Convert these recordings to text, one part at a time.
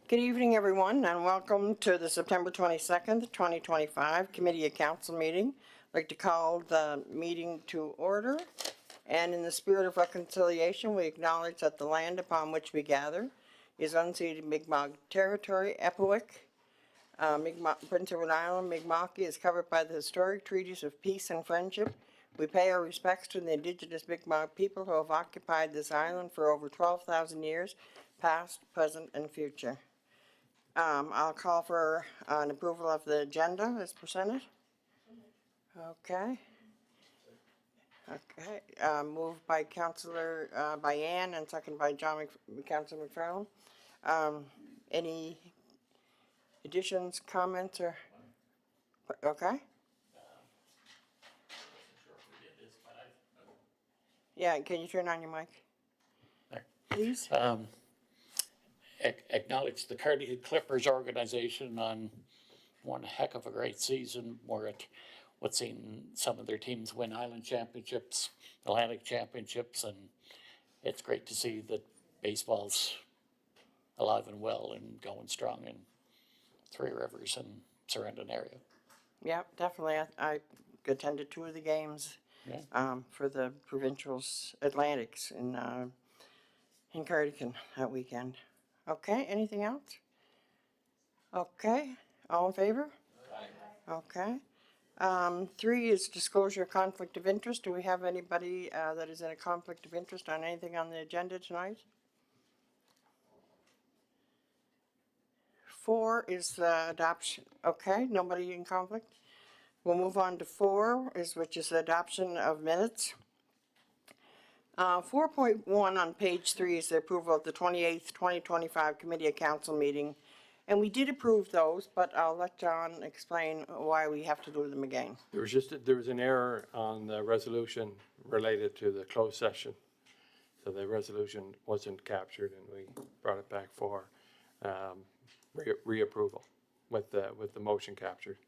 Good evening, everyone, and welcome to the September 22nd, 2025 Committee of Council meeting. I'd like to call the meeting to order. And in the spirit of reconciliation, we acknowledge that the land upon which we gather is unceded Mi'kmaq territory. Epuic, Prince Edward Island, Mi'kmaq is covered by the historic treaties of peace and friendship. We pay our respects to the indigenous Mi'kmaq people who have occupied this island for over 12,000 years, past, present, and future. I'll call for an approval of the agenda as presented. Okay. Okay. Moved by Councillor by Ann and second by Councillor McFarland. Any additions, comments, or okay? Yeah. Can you turn on your mic, please? Acknowledge the Cardigan Clippers organization on one heck of a great season. We're at what's seen some of their teams win Island Championships, Atlantic Championships, and it's great to see that baseball's alive and well and going strong in Three Rivers and surrounding area. Yeah, definitely. I attended 2 of the games for the Provincials Atlantics in Cardigan that weekend. Okay, anything else? Okay, all in favor? Aye. Okay. 3 is disclosure of conflict of interest. Do we have anybody that is in a conflict of interest on anything on the agenda tonight? 4 is the adoption. Okay, nobody in conflict. We'll move on to 4, which is the adoption of minutes. 4.1 on page 3 is the approval of the 28th, 2025 Committee of Council meeting. And we did approve those, but I'll let John explain why we have to do them again. There was an error on the resolution related to the closed session. So the resolution wasn't captured and we brought it back for reapproval with the motion captured.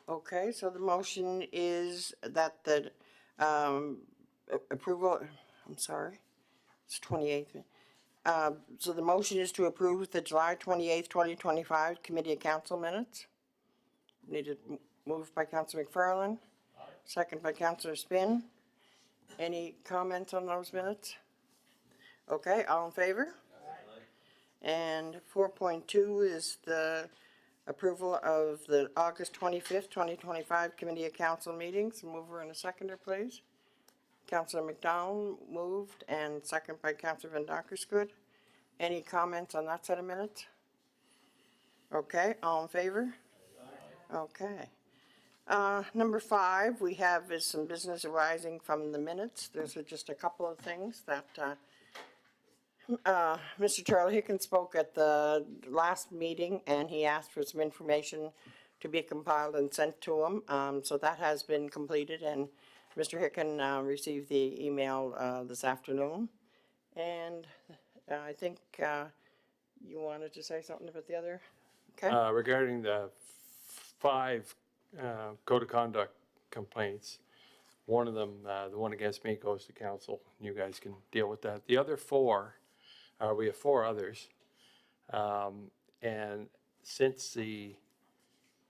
Okay, so the motion is that the approval, I'm sorry, it's 28th. So the motion is to approve the July 28th, 2025 Committee of Council minutes. Needed moved by Councillor McFarland, second by Councillor Spin. Any comments on those minutes? Okay, all in favor? Aye. And 4.2 is the approval of the August 25th, 2025 Committee of Council meetings. Mover and a seconder, please. Councillor McDonald moved and second by Councillor Van Donkersgoed. Any comments on that set of minutes? Okay, all in favor? Aye. Okay. Number 5 we have is some business arising from the minutes. There's just a couple of things that Mr. Charlie Hicken spoke at the last meeting and he asked for some information to be compiled and sent to him. So that has been completed and Mr. Hicken received the email this afternoon. And I think you wanted to say something about the other? Okay. Regarding the 5 code of conduct complaints, one of them, the one against me, goes to council. You guys can deal with that. The other 4, we have 4 others. And since the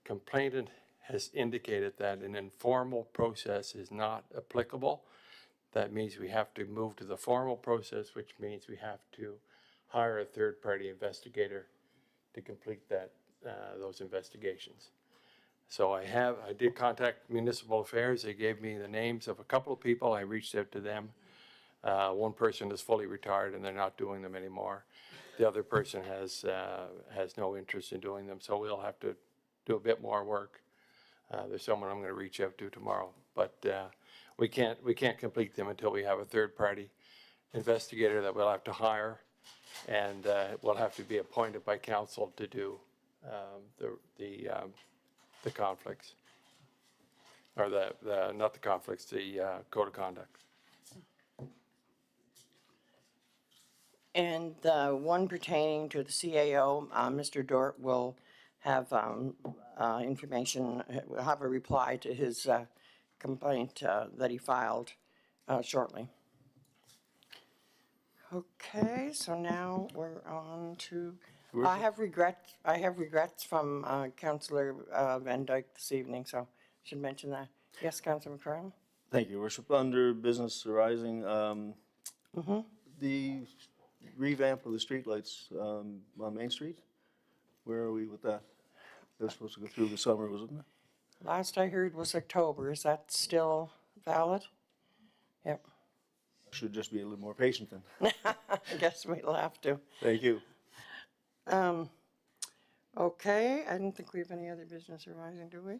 complainant has indicated that an informal process is not applicable, that means we have to move to the formal process, which means we have to hire a third-party investigator to complete those investigations. So I did contact Municipal Affairs. They gave me the names of a couple of people. I reached out to them. One person is fully retired and they're not doing them anymore. The other person has no interest in doing them, so we'll have to do a bit more work. There's someone I'm going to reach out to tomorrow, but we can't complete them until we have a third-party investigator that we'll have to hire, and will have to be appointed by council to do the conflicts, or not the conflicts, the code of conduct. And the one pertaining to the CAO, Mr. Dort will have information, will have a reply to his complaint that he filed shortly. Okay, so now we're on to, I have regrets from Councillor Van Dyke this evening, so should mention that. Yes, Councillor McFarland? Thank you, Your Worship. Under business arising, the revamp of the streetlights on Main Street, where are we with that? They were supposed to go through the summer, wasn't it? Last I heard was October. Is that still valid? Yep. Should just be a little more patient then. I guess we'll have to. Thank you. Okay, I don't think we have any other business arising, do we?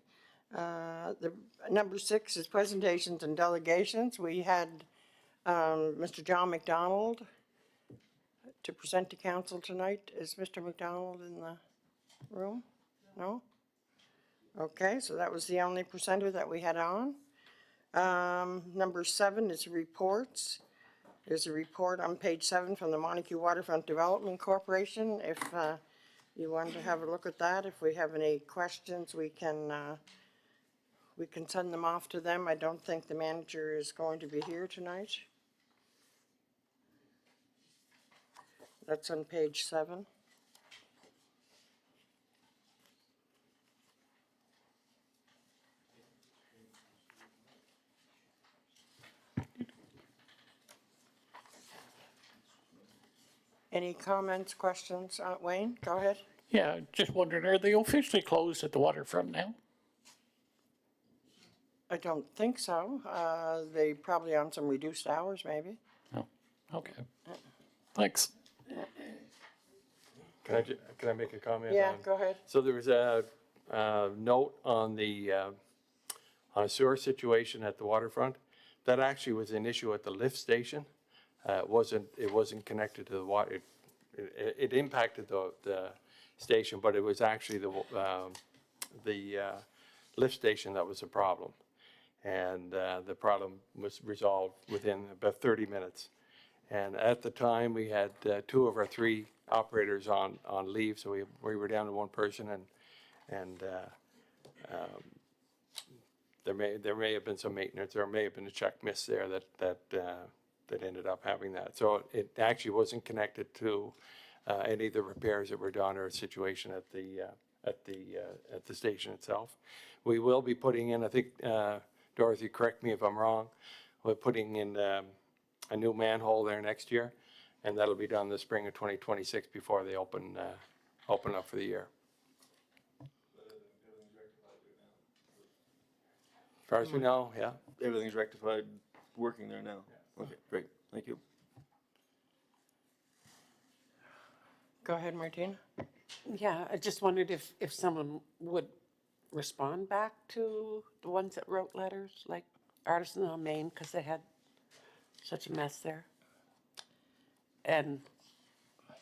The number 6 is presentations and delegations. We had Mr. John McDonald to present to council tonight. Is Mr. McDonald in the room? No? Okay, so that was the only presenter that we had on. Number 7 is reports. There's a report on page 7 from the Montague Waterfront Development Corporation. If you want to have a look at that, if we have any questions, we can send them off to them. I don't think the manager is going to be here tonight. That's on page 7. Any comments, questions? Wayne, go ahead. Yeah, just wondering, are they officially closed at the waterfront now? I don't think so. They probably on some reduced hours, maybe. No, okay. Thanks. Can I make a comment? Yeah, on- go ahead. So there was a note on the on a sewer situation at the waterfront. That actually was an issue at the lift station. It wasn't connected to the water. It impacted the station, but it was actually the lift station that was the problem. And the problem was resolved within about 30 minutes. And at the time, we had 2 of our 3 operators on leave, so we were down to 1 person, and there may have been some maintenance, there may have been a check miss there that ended up having that. So it actually wasn't connected to any of the repairs that were done or a situation at the station itself. We will be putting in, I think, Dorothy, correct me if I'm wrong, we're putting in a new manhole there next year, and that'll be done the spring of 2026 before they open up for the year. As far as we know, yeah. Everything's rectified, working there now. Okay, great. Thank you. Go ahead, Martina. Yeah, I just wondered if someone would respond back to the ones that wrote letters, like Artisan on Main, because they had such a mess there. And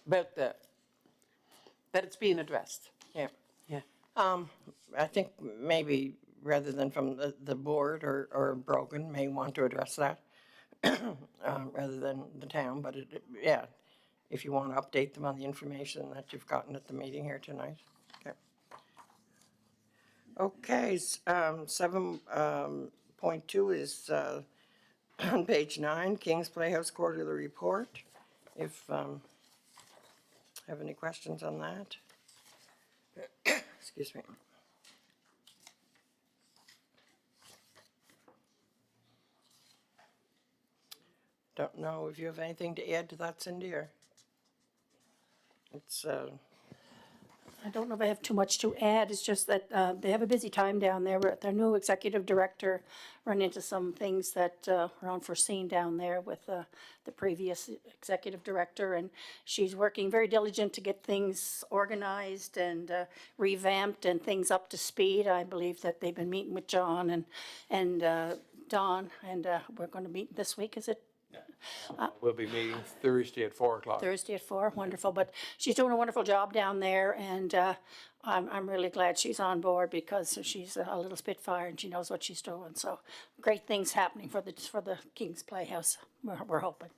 about that it's being addressed. Yeah. Yeah. I think maybe rather than from the board or Brogan may want to address that rather than the town, but yeah, if you want to update them on the information that you've gotten at the meeting here tonight. Okay, 7.2 is on page 9, King's Playhouse Quarterly Report. If have any questions on that? Excuse me. Don't know if you have anything to add to that, Cindy, or it's I don't know if I have too much to add. It's just that they have a busy time down there. With their new executive director, run into some things that were unforeseen down there with the previous executive director, and she's working very diligent to get things organized and revamped and things up to speed. I believe that they've been meeting with John and Don, and we're going to meet this week. Is it? We'll be meeting Thursday at 4 o'clock. Thursday at 4, wonderful. But she's doing a wonderful job down there, and I'm really glad she's on board because she's a little spitfire and she knows what she's doing. So great things happening for the King's Playhouse. We're hoping.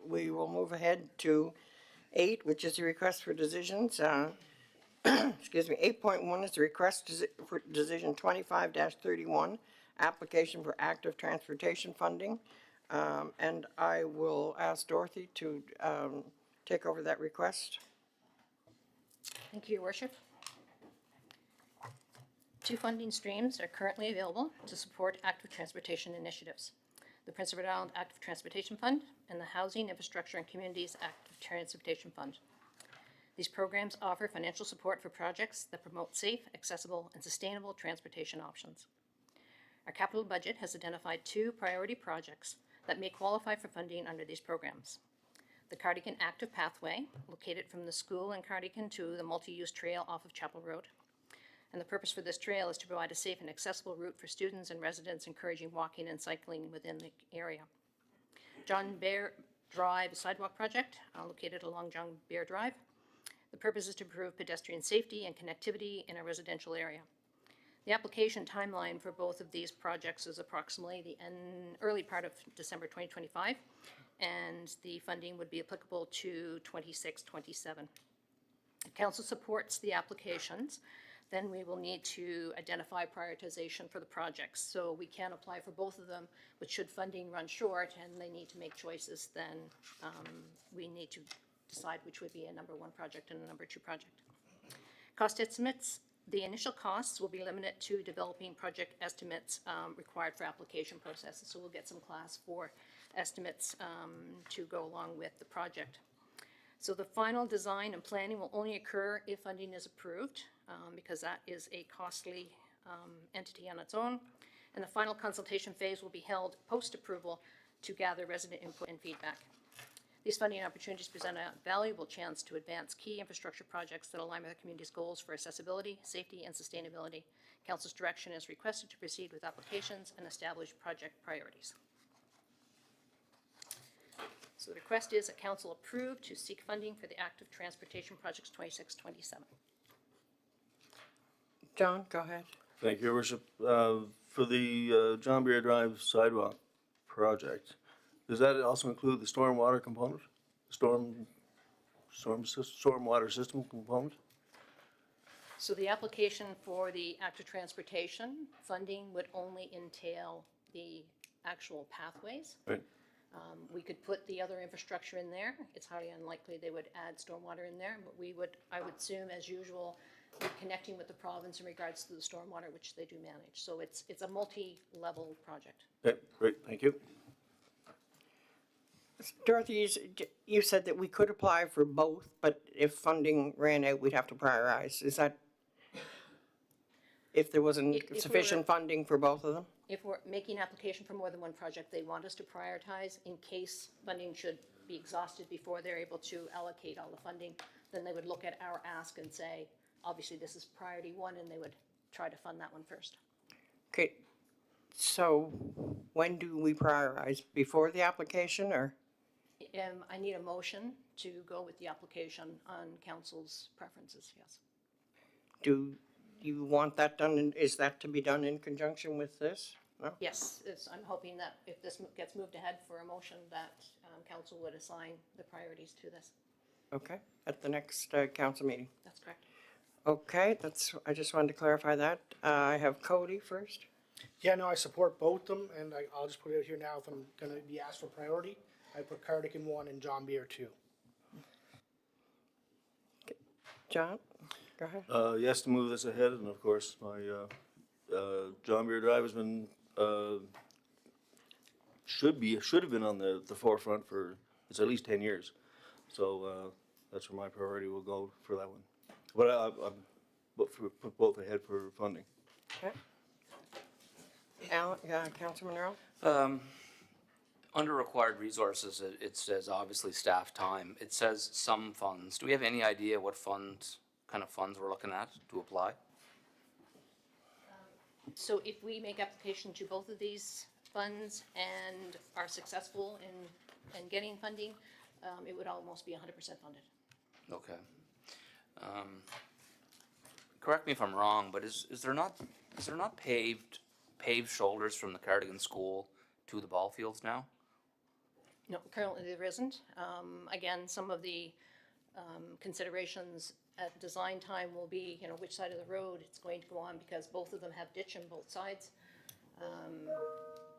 We will move ahead to 8, which is the request for decisions. Excuse me, 8.1 is the request for decision 25-31, application for active transportation funding. And I will ask Dorothy to take over that request. Thank you, Your Worship. Two funding streams are currently available to support active transportation initiatives: the Prince Edward Island Active Transportation Fund and the Housing, Infrastructure and Communities Active Transportation Fund. These programs offer financial support for projects that promote safe, accessible, and sustainable transportation options. Our capital budget has identified two priority projects that may qualify for funding under these programs: the Cardigan Active Pathway, located from the school in Cardigan to the multi-use trail off of Chapel Road. And the purpose for this trail is to provide a safe and accessible route for students and residents, encouraging walking and cycling within the area. John Bear Drive Sidewalk Project, located along John Bear Drive. The purpose is to improve pedestrian safety and connectivity in a residential area. The application timeline for both of these projects is approximately the early part of December 2025, and the funding would be applicable to 26-27. If council supports the applications, then we will need to identify prioritization for the projects. So we can apply for both of them, but should funding run short and they need to make choices, then we need to decide which would be a number one project and a number two project. Cost estimates: the initial costs will be limited to developing project estimates required for application processes. So we'll get some class 4 estimates to go along with the project. So the final design and planning will only occur if funding is approved, because that is a costly entity on its own. And the final consultation phase will be held post-approval to gather resident input and feedback. These funding opportunities present a valuable chance to advance key infrastructure projects that align with the community's goals for accessibility, safety, and sustainability. Council's direction is requested to proceed with applications and establish project priorities. So the request is that council approve to seek funding for the active transportation projects 26-27. John, go ahead. Thank you, Your Worship. For the John Beer Drive sidewalk project, does that also include the stormwater component? Stormwater system component? So the application for the active transportation funding would only entail the actual pathways. Right. We could put the other infrastructure in there. It's highly unlikely they would add stormwater in there, but I would assume, as usual, be connecting with the province in regards to the stormwater, which they do manage. So it's a multi-level project. Okay, great, thank you. Dorothy, you said that we could apply for both, but if funding ran out, we'd have to prioritize. Is that, if there wasn't If we sufficient funding for both of them? If we're making application for more than one project, they want us to prioritize in case funding should be exhausted before they're able to allocate all the funding. Then they would look at our ask and say, obviously this is priority one, and they would try to fund that one first. Okay, so when do we prioritize? Before the application, or? I need a motion to go with the application on council's preferences, yes. Do you want that done, is that to be done in conjunction with this? No? Yes, I'm hoping that if this gets moved ahead for a motion, that council would assign the priorities to this. Okay, at the next council meeting. That's correct. Okay, I just wanted to clarify that. I have Cody first. Yeah, no, I support both of them, and I'll just put it out here now. If I'm gonna be asked for priority, I put Cardigan 1 and John Beer 2. John, go ahead. Yes, to move this ahead, and of course, my, John Beer Drive has been, should have been on the forefront for, it's at least 10 years. So, that's where my priority will go for that one. But I'm put both ahead for funding. Okay. Alan, Councilman Earl? Under required resources, it says obviously staff time. It says some funds. Do we have any idea what kind of funds we're looking at to apply? So if we make application to both of these funds and are successful in getting funding, it would almost be 100% funded. Okay. Correct me if I'm wrong, but is there not paved shoulders from the Cardigan School to the ball fields now? No, currently there isn't. Again, some of the considerations at design time will be, which side of the road it's going to go on, because both of them have ditch on both sides.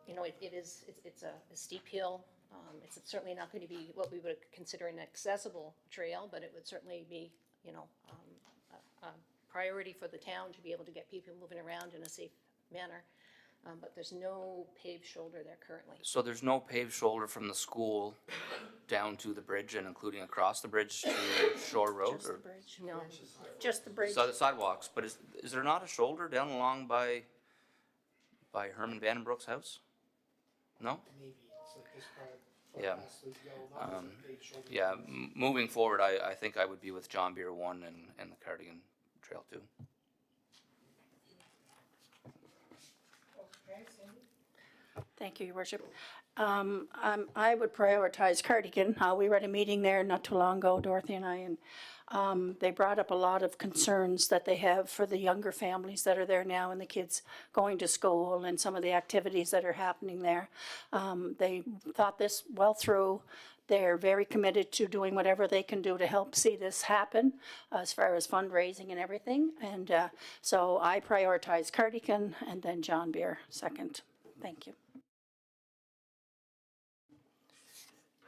You know, it's a steep hill. It's certainly not going to be what we would consider an accessible trail, but it would certainly be, you know, a priority for the town to be able to get people moving around in a safe manner. But there's no paved shoulder there currently. So there's no paved shoulder from the school down to the bridge and including across the bridge to Shore Road? Just the Or bridge, No, just the bridge. sidewalks, but is there not a shoulder down along by Herman Vandenbroek's house? No? Maybe, it's like this part. Yeah. past the yellow, not the paved shoulder. Yeah, moving forward, I think I would be with John Beer 1 and the Cardigan Trail 2. Thank you, Your Worship. I would prioritize Cardigan. We were at a meeting there not too long ago, Dorothy and I, and they brought up a lot of concerns that they have for the younger families that are there now and the kids going to school and some of the activities that are happening there. They thought this well through. They're very committed to doing whatever they can do to help see this happen as far as fundraising and everything. And so I prioritize Cardigan and then John Beer second. Thank you.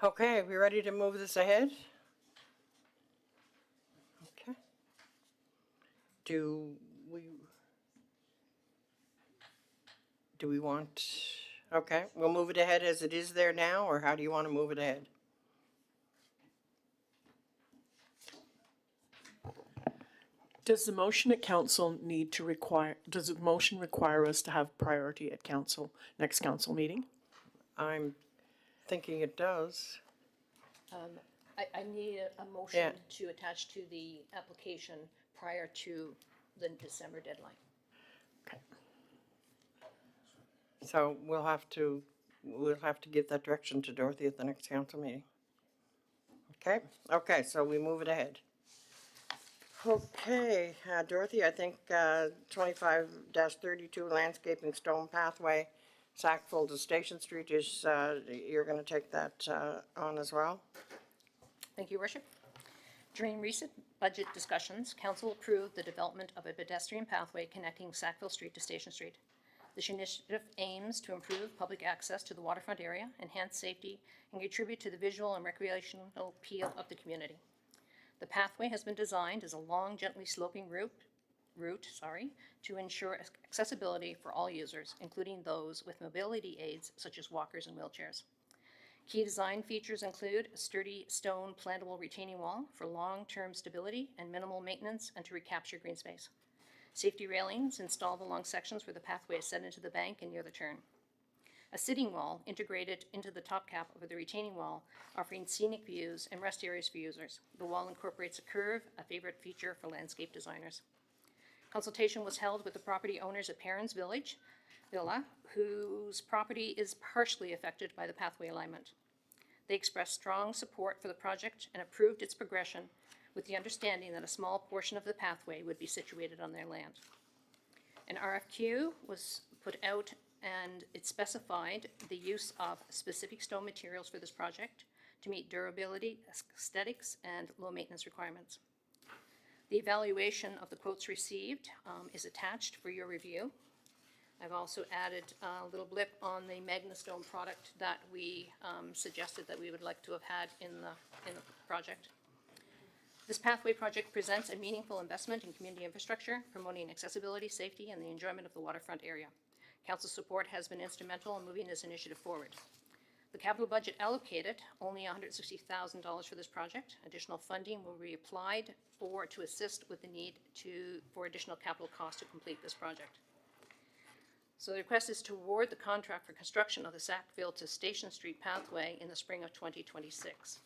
Okay, we ready to move this ahead? Okay. Do we want, okay, we'll move it ahead as it is there now, or how do you want to move it ahead? Does the motion at council does the motion require us to have priority at council, next council meeting? I'm thinking it does. I need a Yeah. motion to attach to the application prior to the December deadline. Okay. So we'll have to give that direction to Dorothy at the next council meeting. Okay, okay, so we move it ahead. Okay, Dorothy, I think 25-32 landscaping stone pathway, Sackville to Station Street is, you're gonna take that on as well? Thank you, Your Worship. During recent budget discussions, council approved the development of a pedestrian pathway connecting Sackville Street to Station Street. This initiative aims to improve public access to the waterfront area, enhance safety, and contribute to the visual and recreational appeal of the community. The pathway has been designed as a long, gently sloping route to ensure accessibility for all users, including those with mobility aids such as walkers and wheelchairs. Key design features include a sturdy stone plantable retaining wall for long-term stability and minimal maintenance and to recapture green space. Safety railings installed along sections where the pathway is set into the bank and near the turn. A sitting wall integrated into the top cap of the retaining wall, offering scenic views and rest areas for users. The wall incorporates a curve, a favorite feature for landscape designers. Consultation was held with the property owners at Perrins Villa, whose property is partially affected by the pathway alignment. They expressed strong support for the project and approved its progression with the understanding that a small portion of the pathway would be situated on their land. An RFQ was put out and it specified the use of specific stone materials for this project to meet durability, aesthetics, and low maintenance requirements. The evaluation of the quotes received is attached for your review. I've also added a little blip on the Magnastone product that we suggested that we would like to have had in the project. This pathway project presents a meaningful investment in community infrastructure, promoting accessibility, safety, and the enjoyment of the waterfront area. Council support has been instrumental in moving this initiative forward. The capital budget allocated only $160,000 for this project. Additional funding will be applied to assist with the need for additional capital costs to complete this project. So the request is to award the contract for construction of the Sackville to Station Street pathway in the spring of 2026.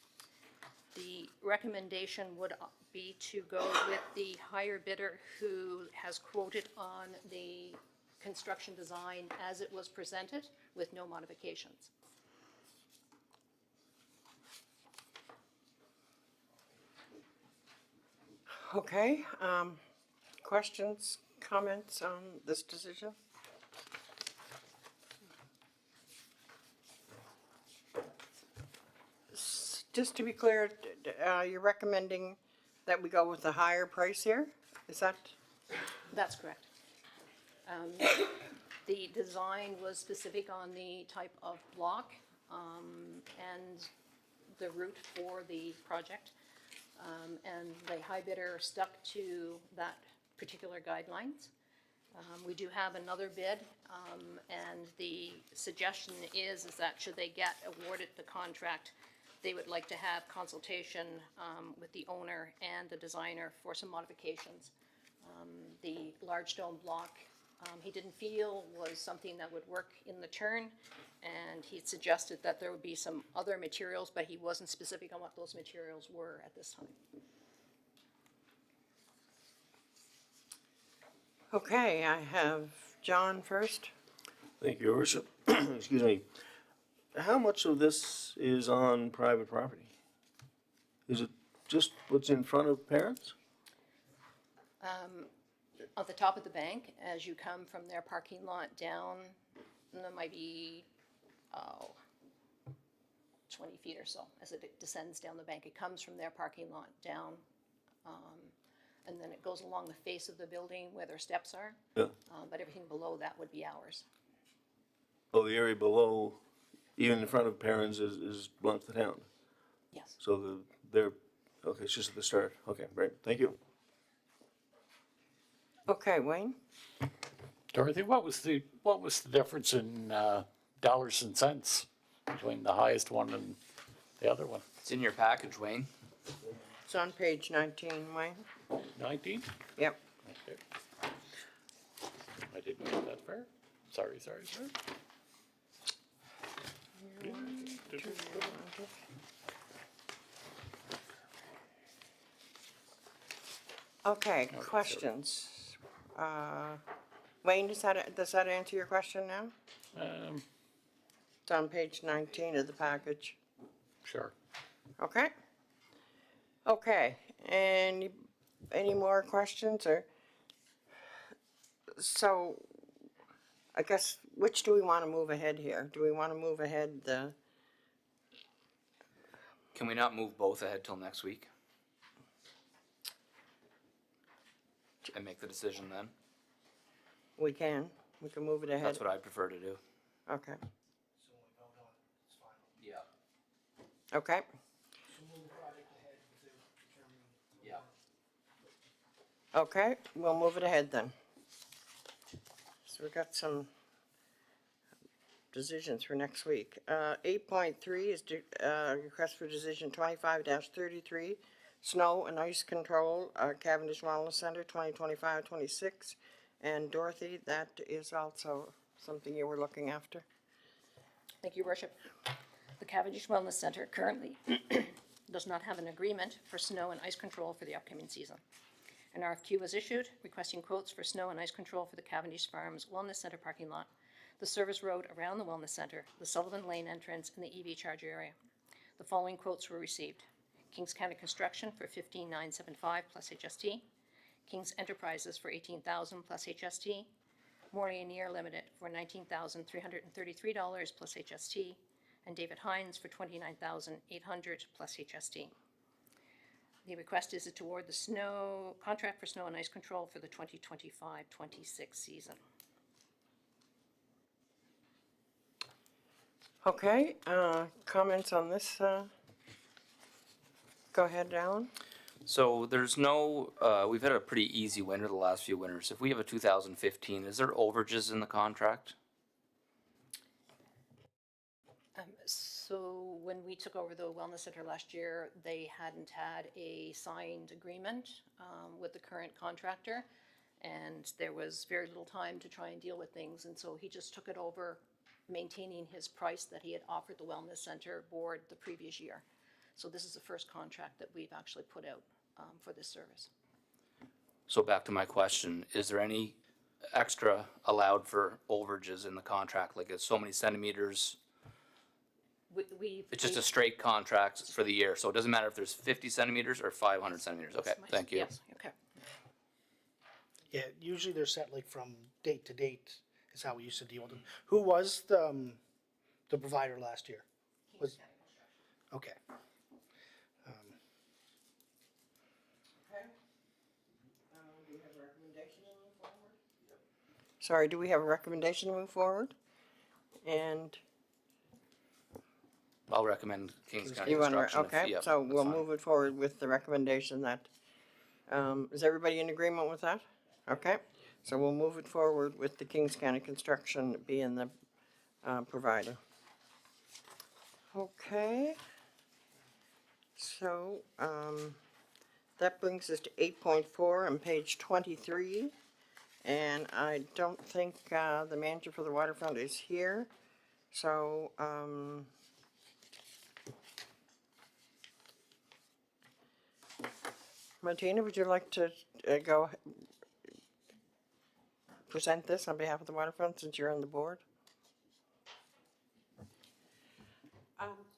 The recommendation would be to go with the higher bidder who has quoted on the construction design as it was presented with no modifications. Okay, questions, comments on this decision? Just to be clear, you're recommending that we go with a higher price here? Is that? That's correct. The design was specific on the type of block and the route for the project. And the high bidder stuck to that particular guidelines. We do have another bid, and the suggestion is that should they get awarded the contract, they would like to have consultation with the owner and the designer for some modifications. The large stone block, he didn't feel was something that would work in the turn, and he suggested that there would be some other materials, but he wasn't specific on what those materials were at this time. Okay, I have John first. Thank you, Your Worship. Excuse me. How much of this is on private property? Is it just what's in front of parents? At the top of the bank, as you come from their parking lot down, there might be, 20 feet or so as it descends down the bank. It comes from their parking lot down, and then it goes along the face of the building where their steps are. Yeah. But everything below that would be ours. Oh, the area below, even in front of parents is belongs to the town? Yes. So they're, okay, it's just at the start. Okay, great. Thank you. Okay, Wayne? Dorothy, what was the difference in dollars and cents between the highest one and the other one? It's in your package, Wayne. It's on page 19, Wayne. 19? Yep. Okay. I didn't get that far. Sorry. Okay, questions? Wayne, does that answer your question now? It's on page 19 of the package. Sure. Okay. Okay, any more questions or? So, I guess, which do we want to move ahead here? Do we want to move ahead Can we not move both ahead till next week? And make the decision then? we can move it ahead. That's what I prefer to do. Okay, So when we vote on it, it's final. Yeah. okay, So move the project ahead without determining. Yeah. okay, we'll move it ahead then. So we've got some decisions for next week. 8.3 is request for decision 25-33, snow and ice control, Cavendish Wellness Center, 2025-26. And Dorothy, that is also something you were looking after? Thank you, Worship. The Cavendish Wellness Center currently does not have an agreement for snow and ice control for the upcoming season. An RFQ was issued requesting quotes for snow and ice control for the Cavendish Farms Wellness Center parking lot, the service road around the Wellness Center, the Sullivan Lane entrance, and the EV charger area. The following quotes were received. Kings County Construction for $15,975 plus HST, Kings Enterprises for $18,000 plus HST, Morley and Year Limited for $19,333 plus HST, and David Hines for $29,800 plus HST. The request is to award the contract for snow and ice control for the 2025-26 season. Okay, comments on this? Go ahead, Alan. So there's no, we've had a pretty easy winter the last few winters. If we have a 2015, is there overages in the contract? So when we took over the Wellness Center last year, they hadn't had a signed agreement with the current contractor, and there was very little time to try and deal with things, and so he just took it over, maintaining his price that he had offered the Wellness Center board the previous year. So this is the first contract that we've actually put out for this service. So back to my question, is there any extra allowed for overages in the contract? Like it's so many centimeters? It's just a straight contract for the year, so it doesn't matter if there's 50 centimeters or 500 centimeters. Okay, thank you. Yes, okay. Yeah, usually they're set like from date to date is how we used to deal with them. Who was the provider last year? Was, okay. Okay. Do you have a recommendation on the forward? sorry, do we have a recommendation to move forward? And I'll recommend Kings County you want Construction. to, okay, Yep, so that's we'll fine. move it forward with the recommendation that, is everybody in agreement with that? Okay, so we'll move it forward with the Kings County Construction being the provider. Okay. So, that brings us to 8.4 on page 23. And I don't think the manager for the waterfront is here. So, Martina, would you like to go present this on behalf of the waterfront since you're on the board?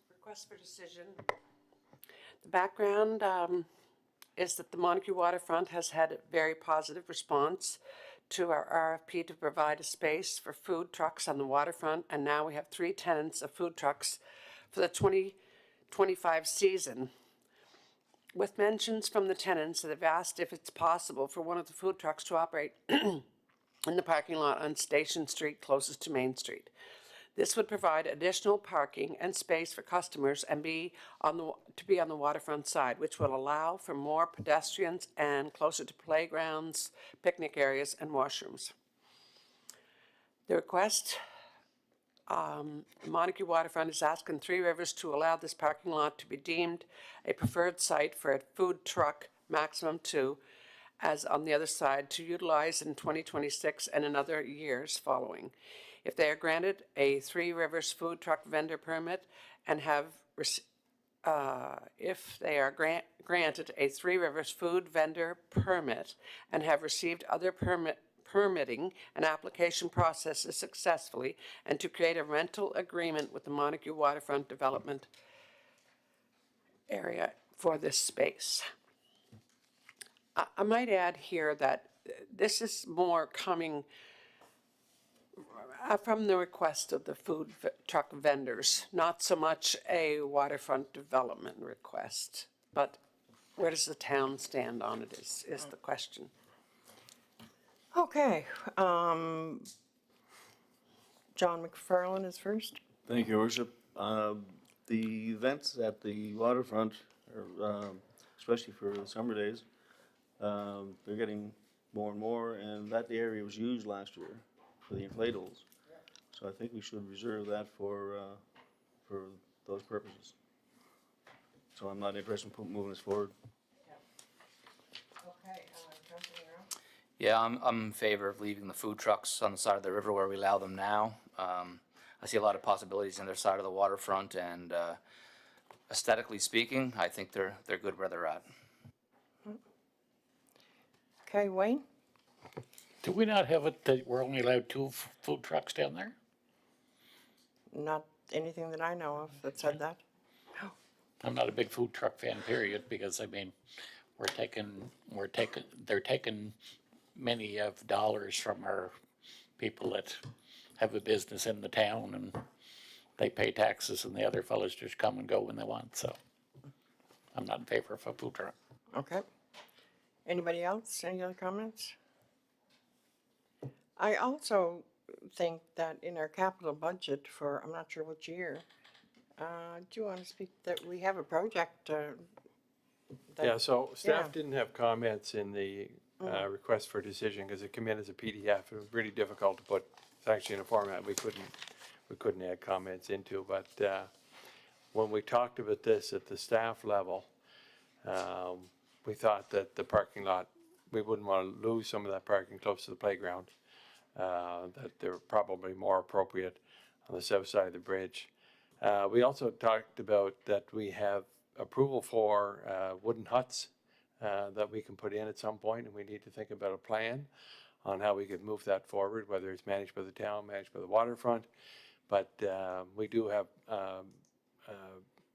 Request for decision. The background is that the Montague Waterfront has had a very positive response to our RFP to provide a space for food trucks on the waterfront, and now we have 3 tenants of food trucks for the 2025 season. With mentions from the tenants that have asked if it's possible for one of the food trucks to operate in the parking lot on Station Street closest to Main Street. This would provide additional parking and space for customers and be on the waterfront side, which will allow for more pedestrians and closer to playgrounds, picnic areas, and washrooms. The request, Montague Waterfront is asking Three Rivers to allow this parking lot to be deemed a preferred site for a food truck, maximum 2, as on the other side, to utilize in 2026 and in other years following. If they are granted a Three Rivers food truck vendor permit and have, if they are granted a Three Rivers food vendor permit and have received other permitting and application processes successfully, and to create a rental agreement with the Montague Waterfront Development area for this space. I might add here that this is more coming from the request of the food truck vendors, not so much a waterfront development request. But where does the town stand on it is the question. Okay, John McFarland is first. Thank you, Your Worship. The events at the waterfront, are, especially for the summer days, they're getting more and more, and that area was used last year for the inflatables. So I think we should reserve that for those purposes. So I'm not interested in moving this forward. Okay, Councilor Rowe? Yeah, I'm in favor of leaving the food trucks on the side of the river where we allow them now. I see a lot of possibilities on their side of the waterfront, and aesthetically speaking, I think they're good where they're at. Okay, Wayne? Do we not have it that we're only allowed 2 food trucks down there? Not anything that I know of that said that. I'm not a big food truck fan, period, because I mean, they're taking many of dollars from our people that have a business in the town, and they pay taxes, and the other fellows just come and go when they want, so I'm not in favor of a food truck. Okay. Anybody else? Any other comments? I also think that in our capital budget for, I'm not sure which year, do you want to speak that we have a project? Yeah, so Yeah. staff didn't have comments in the request for decision because it came in as a PDF. It was really difficult to put, it's actually in a format we couldn't add comments into. But when we talked about this at the staff level, we thought that the parking lot, we wouldn't want to lose some of that parking close to the playground, that they're probably more appropriate on the south side of the bridge. We also talked about that we have approval for wooden huts that we can put in at some point, and we need to think about a plan on how we could move that forward, whether it's managed by the town, managed by the waterfront. But we do have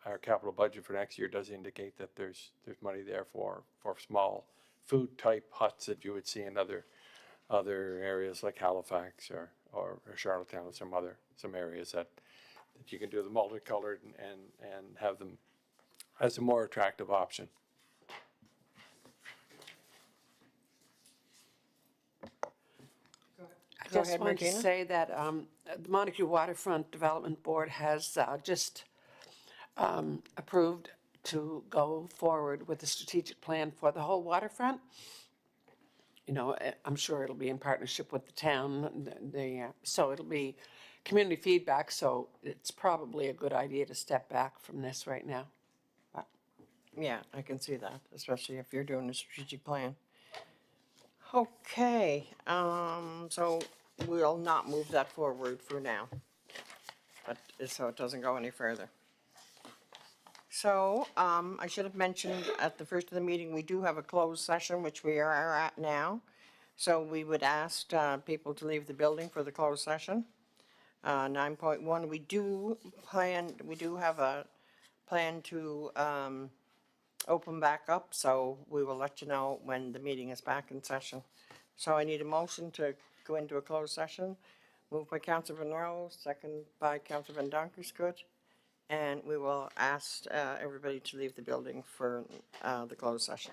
our capital budget for next year does indicate that there's money there for small food type huts that you would see in other areas like Halifax or Charlottetown or some areas that you can do the multicolored and have them as a more attractive option. Go ahead, Just wanted to Martina. say that the Montague Waterfront Development Board has just approved to go forward with the strategic plan for the whole waterfront. You know, I'm sure it'll be in partnership with the town, so it'll be community feedback, so it's probably a good idea to step back from this right now. Yeah, I can see that, especially if you're doing a strategic plan. Okay, so we'll not move that forward for now. But, so it doesn't go any further. So, I should have mentioned at the first of the meeting, we do have a closed session, which we are at now. So we would ask, people to leave the building for the closed session. 9.1, we do have a plan to, open back up, so we will let you know when the meeting is back in session. So I need a motion to go into a closed session. Moved by Councilor Van Roy, second by Councilor Van Donkersgoed. And we will ask everybody to leave the building for the closed session.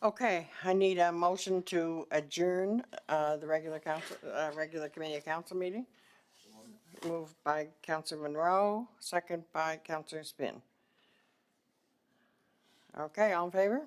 Okay, I need a motion to adjourn the regular committee of council meeting. Moved by Councilor Monroe, second by Councilor Spin. Okay, all in favor?